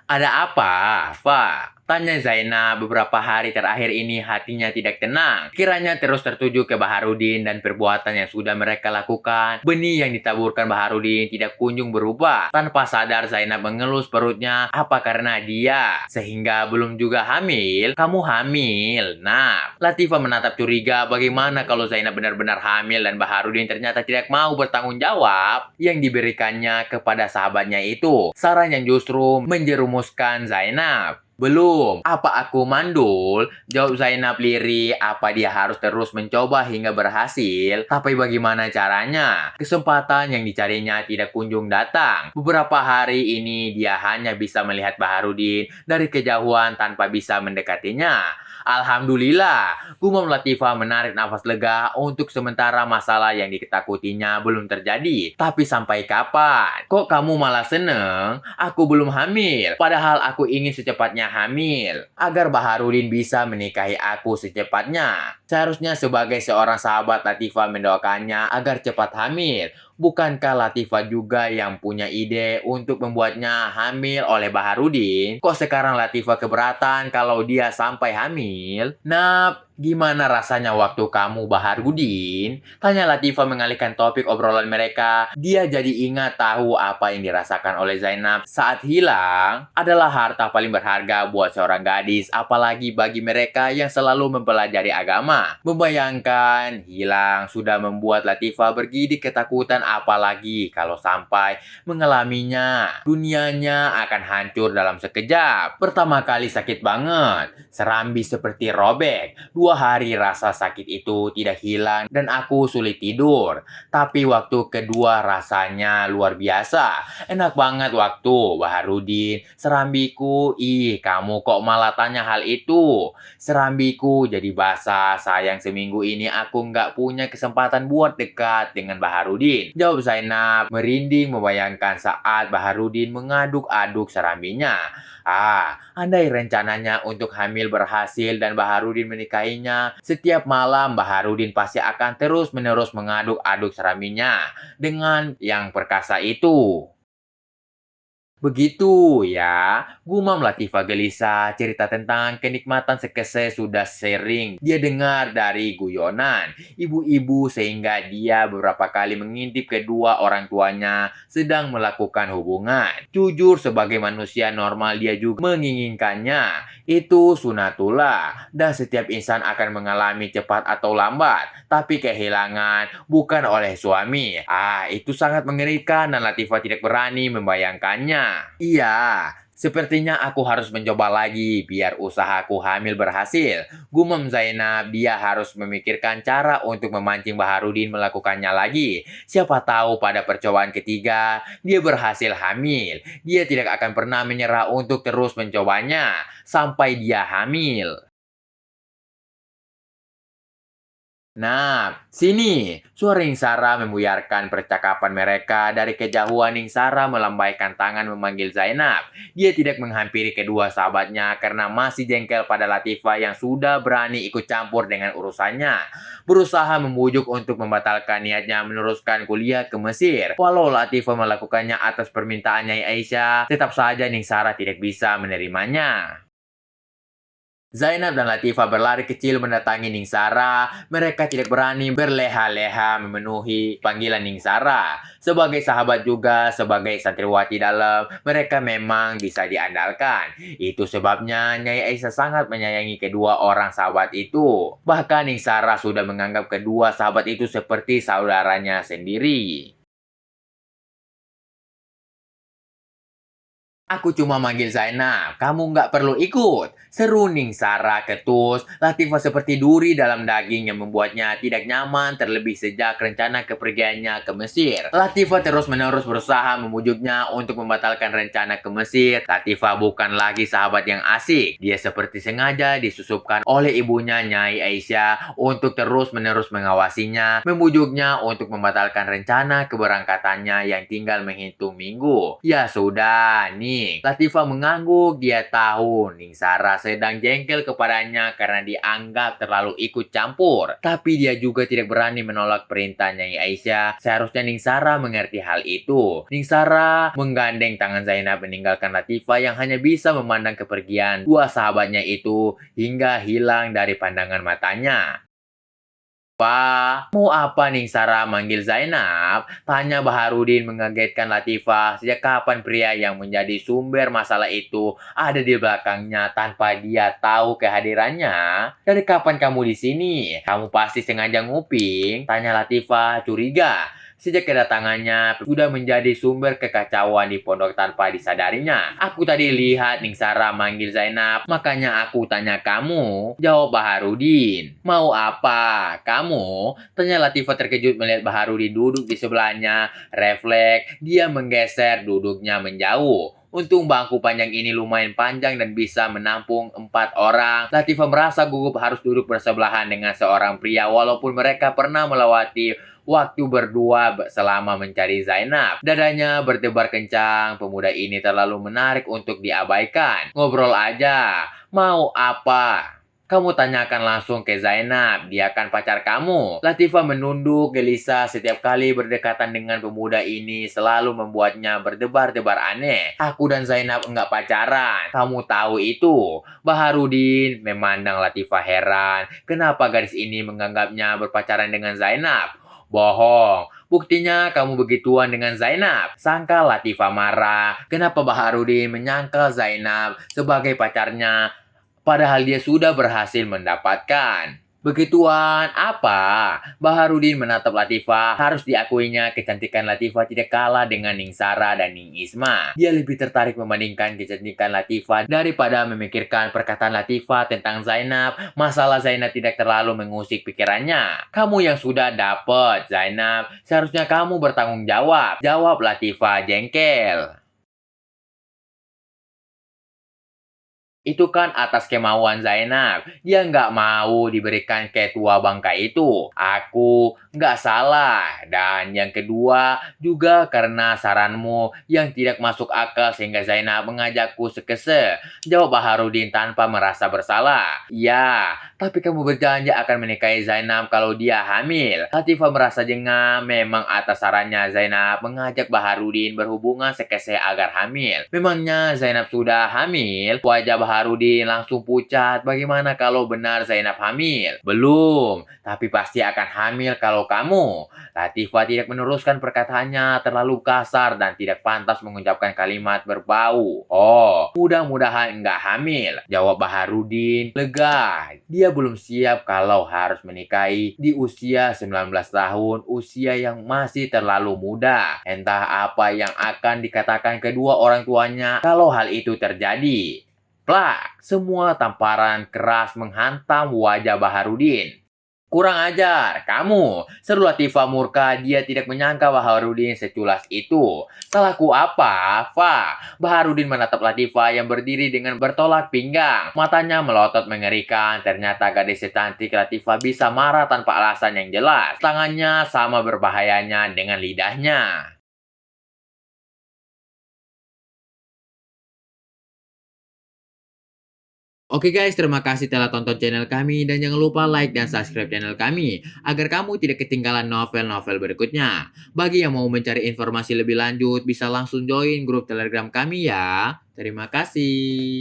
Ada apa, Fa? Tanya Zainab. Beberapa hari terakhir ini hatinya tidak tenang. Kiranya terus tertuju ke Baharudin dan perbuatan yang sudah mereka lakukan. Benih yang ditaburkan Baharudin tidak kunjung berubah. Tanpa sadar Zainab mengelus perutnya. Apa karena dia? Sehingga belum juga hamil? Kamu hamil? Nah, Latifah menatap curiga. Bagaimana kalau Zainab benar-benar hamil dan Baharudin ternyata tidak mau bertanggung jawab? Yang diberikannya kepada sahabatnya itu saran yang justru menjerumuskan Zainab. Belum. Apa aku mandul? Jawab Zainab lirih. Apa dia harus terus mencoba hingga berhasil? Tapi bagaimana caranya? Kesempatan yang dicarinya tidak kunjung datang. Beberapa hari ini dia hanya bisa melihat Baharudin dari kejauhan tanpa bisa mendekatinya. Alhamdulillah, gumam Latifah menarik nafas lega. Untuk sementara masalah yang ditakutinya belum terjadi. Tapi sampai kapan? Kok kamu malah seneng? Aku belum hamil. Padahal aku ingin secepatnya hamil. Agar Baharudin bisa menikahi aku secepatnya. Seharusnya sebagai seorang sahabat Latifah mendoakannya agar cepat hamil. Bukankah Latifah juga yang punya ide untuk membuatnya hamil oleh Baharudin? Kok sekarang Latifah keberatan kalau dia sampai hamil? Nah, gimana rasanya waktu kamu Baharudin? Tanya Latifah mengalihkan topik obrolan mereka. Dia jadi ingat tahu apa yang dirasakan oleh Zainab saat hilang adalah harta paling berharga buat seorang gadis, apalagi bagi mereka yang selalu mempelajari agama. Membayangkan hilang sudah membuat Latifah bergidik ketakutan, apalagi kalau sampai mengalaminya. Dunianya akan hancur dalam sekejap. Pertama kali sakit banget. Serambi seperti robek. 2 hari rasa sakit itu tidak hilang dan aku sulit tidur. Tapi waktu kedua rasanya luar biasa. Enak banget waktu Baharudin. Serambiku, ih kamu kok malah tanya hal itu? Serambiku jadi basah. Sayang seminggu ini aku nggak punya kesempatan buat dekat dengan Baharudin. Jawab Zainab merinding membayangkan saat Baharudin mengaduk-aduk serambinya. Andai rencananya untuk hamil berhasil dan Baharudin menikahinya, setiap malam Baharudin pasti akan terus-menerus mengaduk-aduk serambinya dengan yang perkasa itu. Begitu ya, gumam Latifah gelisah cerita tentang kenikmatan sekese sudah sering dia dengar dari guyonan ibu-ibu sehingga dia beberapa kali mengintip kedua orang tuanya sedang melakukan hubungan. Jujur sebagai manusia normal dia juga menginginkannya. Itu sunatullah dan setiap insan akan mengalami cepat atau lambat. Tapi kehilangan bukan oleh suami. Itu sangat mengerikan dan Latifah tidak berani membayangkannya. Iya, sepertinya aku harus mencoba lagi biar usahaku hamil berhasil. Gumam Zainab, dia harus memikirkan cara untuk memancing Baharudin melakukannya lagi. Siapa tahu pada percobaan ketiga, dia berhasil hamil. Dia tidak akan pernah menyerah untuk terus mencobanya sampai dia hamil. Nah, sini. Suara Ningsara membuyarkan percakapan mereka. Dari kejauhan Ningsara melambaikan tangan memanggil Zainab. Dia tidak menghampiri kedua sahabatnya karena masih jengkel pada Latifah yang sudah berani ikut campur dengan urusannya. Berusaha membujuk untuk membatalkan niatnya meneruskan kuliah ke Mesir. Walau Latifah melakukannya atas permintaan Nyai Aisyah, tetap saja Ningsara tidak bisa menerimanya. Zainab dan Latifah berlari kecil mendatangi Ningsara. Mereka tidak berani berleha-leha memenuhi panggilan Ningsara. Sebagai sahabat juga, sebagai santriwati dalam, mereka memang bisa diandalkan. Itu sebabnya Nyai Aisyah sangat menyayangi kedua orang sahabat itu. Bahkan Ningsara sudah menganggap kedua sahabat itu seperti saudaranya sendiri. Aku cuma manggil Zainab, kamu nggak perlu ikut. Seru Ningsara ketus, Latifah seperti duri dalam daging yang membuatnya tidak nyaman terlebih sejak rencana kepergiannya ke Mesir. Latifah terus-menerus berusaha memujuknya untuk membatalkan rencana ke Mesir. Latifah bukan lagi sahabat yang asik. Dia seperti sengaja disusupkan oleh ibunya Nyai Aisyah untuk terus-menerus mengawasinya, membujuknya untuk membatalkan rencana keberangkatannya yang tinggal menghitung minggu. Ya sudah, nih hening. Latifah mengangguk, dia tahu Ningsara sedang jengkel kepadanya karena dianggap terlalu ikut campur. Tapi dia juga tidak berani menolak perintah Nyai Aisyah. Seharusnya Ningsara mengerti hal itu. Ningsara menggandeng tangan Zainab meninggalkan Latifah yang hanya bisa memandang kepergian dua sahabatnya itu hingga hilang dari pandangan matanya. Wah, mau apa Ningsara manggil Zainab? Tanya Baharudin mengagetkan Latifah. Sejak kapan pria yang menjadi sumber masalah itu ada di belakangnya tanpa dia tahu kehadirannya? Dari kapan kamu di sini? Kamu pasti sengaja nguping? Tanya Latifah curiga. Sejak kedatangannya sudah menjadi sumber kekacauan di pondok tanpa disadarinya. Aku tadi lihat Ningsara manggil Zainab, makanya aku tanya kamu. Jawab Baharudin. Mau apa? Kamu? Tanya Latifah terkejut melihat Baharudin duduk di sebelahnya. Refleks, dia menggeser duduknya menjauh. Untung bangku panjang ini lumayan panjang dan bisa menampung 4 orang. Latifah merasa gugup harus duduk bersebelahan dengan seorang pria walaupun mereka pernah melewati waktu berdua selama mencari Zainab. Dadanya berdebar kencang, pemuda ini terlalu menarik untuk diabaikan. Ngobrol aja, mau apa? Kamu tanyakan langsung ke Zainab, dia kan pacar kamu. Latifah menunduk gelisah setiap kali berdekatan dengan pemuda ini selalu membuatnya berdebar-debar aneh. Aku dan Zainab enggak pacaran, kamu tahu itu. Baharudin memandang Latifah heran, kenapa gadis ini menganggapnya berpacaran dengan Zainab? Bohong, buktinya kamu begituan dengan Zainab. Sangka Latifah marah, kenapa Baharudin menyangkal Zainab sebagai pacarnya padahal dia sudah berhasil mendapatkan. Begituan apa? Baharudin menatap Latifah. Harus diakuinya kecantikan Latifah tidak kalah dengan Ningsara dan Ning Isma. Dia lebih tertarik membandingkan kecantikan Latifah daripada memikirkan perkataan Latifah tentang Zainab. Masalah Zainab tidak terlalu mengusik pikirannya. Kamu yang sudah dapet Zainab, seharusnya kamu bertanggung jawab. Jawab Latifah jengkel. Itu kan atas kemauan Zainab. Dia nggak mau diberikan ketua bangka itu. Aku nggak salah. Dan yang kedua juga karena saranmu yang tidak masuk akal sehingga Zainab mengajakku sekese. Jawab Baharudin tanpa merasa bersalah. Ya, tapi kamu berjanji akan menikahi Zainab kalau dia hamil. Latifah merasa jengah. Memang atas sarannya Zainab mengajak Baharudin berhubungan sekese agar hamil. Memangnya Zainab sudah hamil? Wajah Baharudin langsung pucat. Bagaimana kalau benar Zainab hamil? Belum, tapi pasti akan hamil kalau kamu. Latifah tidak meneruskan perkataannya, terlalu kasar dan tidak pantas mengucapkan kalimat berbau. Oh, mudah-mudahan enggak hamil. Jawab Baharudin lega. Dia belum siap kalau harus menikahi di usia 19 tahun, usia yang masih terlalu muda. Entah apa yang akan dikatakan kedua orang tuanya kalau hal itu terjadi. Plak, semua tamparan keras menghantam wajah Baharudin. Kurang ajar, kamu. Seru Latifah murka, dia tidak menyangka Baharudin seculas itu. Salahku apa, Fa? Baharudin menatap Latifah yang berdiri dengan bertolak pinggang. Matanya melotot mengerikan. Ternyata gadis secantik Latifah bisa marah tanpa alasan yang jelas. Tangannya sama berbahayanya dengan lidahnya. Oke guys, terima kasih telah tonton channel kami dan jangan lupa like dan subscribe channel kami agar kamu tidak ketinggalan novel-novel berikutnya. Bagi yang mau mencari informasi lebih lanjut bisa langsung join grup Telegram kami ya. Terima kasih.